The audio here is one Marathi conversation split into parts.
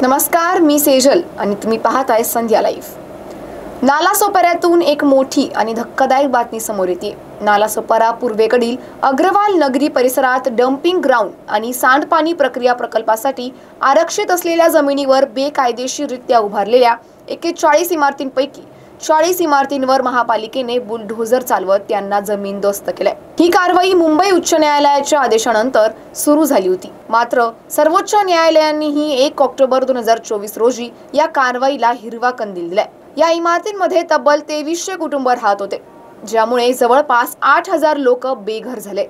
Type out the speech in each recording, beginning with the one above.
नमस्कार, मी सेजल आणि तुम्ही पाहताय संध्या लाईव्ह। नालासोपाऱ्यातून एक मोठी आणि धक्कादायक बातमी समोर येते। नालासोपारा पूर्वेकडील अग्रवाल नगरी परिसरात डम्पिंग ग्राउंड आणि सांडपाणी प्रक्रिया प्रकल्पासाठी आरक्षित असलेल्या जमिनीवर बेकायदेशीररित्या उभारलेल्या 41 इमारतींपैकी 40 इमारतींवर महापालिकेने बुलडोझर चालवत त्यांना जमीनदोस्त केलाय। ही कारवाई मुंबई उच्च न्यायालयाच्या आदेशानंतर सुरू झाली होती। मात्र सर्वोच्च न्यायालयानेही 1 ऑक्टोबर 2024 रोजी या कारवाईला हिरवा कंदील दिलाय। या इमारतींमध्ये तब्बल 2300 कुटुंब राहत होते, ज्यामुळे जवळपास 8000 लोक बेघर झाले।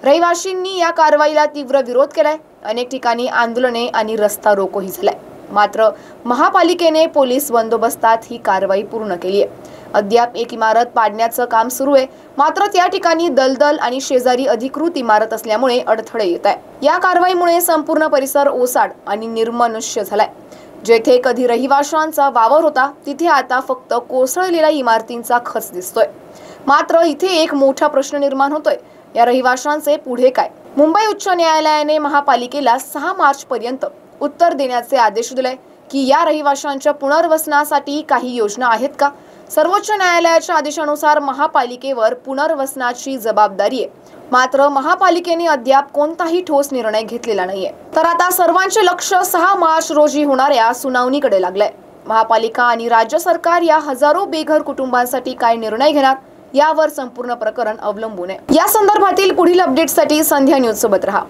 रहिवाशींनी या कारवाईला तीव्र विरोध केलाय। अनेक ठिकाणी आंदोलने आणि रस्ता रोकोही झालाय। मात्र महापालिकेने पोलीस बंदोबस्तात ही कारवाई पूर्ण केली आहे। अद्याप एक इमारत पाडण्याचं काम सुरू आहे, मात्र त्या ठिकाणी दलदल आणि शेजारी अधिकृत इमारत असल्यामुळे अडथळे येत आहे। या कारवाईमुळे संपूर्ण परिसर ओसाड आणि निर्मनुष्य झालाय। जेथे कधी रहिवाशांचा वावर होता, तिथे आता फक्त कोसळलेल्या इमारतींचा खच दिसतोय। मात्र इथे एक मोठा प्रश्न निर्माण होतोय, या रहिवाशांचे पुढे काय? मुंबई उच्च न्यायालयाने महापालिकेला 6 मार्च पर्यंत उत्तर देण्याचे आदेश दिले की या रहिवाशांच्या पुनर्वसनासाठी काही योजना आहेत का? सर्वोच्च न्यायालयाच्या आदेशानुसार महापालिकेवर पुनर्वसनाची जबाबदारी आहे, मात्र महापालिकेने अद्याप कोणताही ठोस निर्णय घेतलेला नाहीये। तर आता सर्वांचे लक्ष 6 मार्च रोजी होणाऱ्या सुनावणीकडे लागलंय। महापालिका आणि राज्य सरकार या हजारो बेघर कुटुंबांसाठी काय निर्णय घेणार, यावर संपूर्ण प्रकरण अवलंबून आहे। या संदर्भातील पुढील अपडेटसाठी संध्या न्यूज सोबत रहा।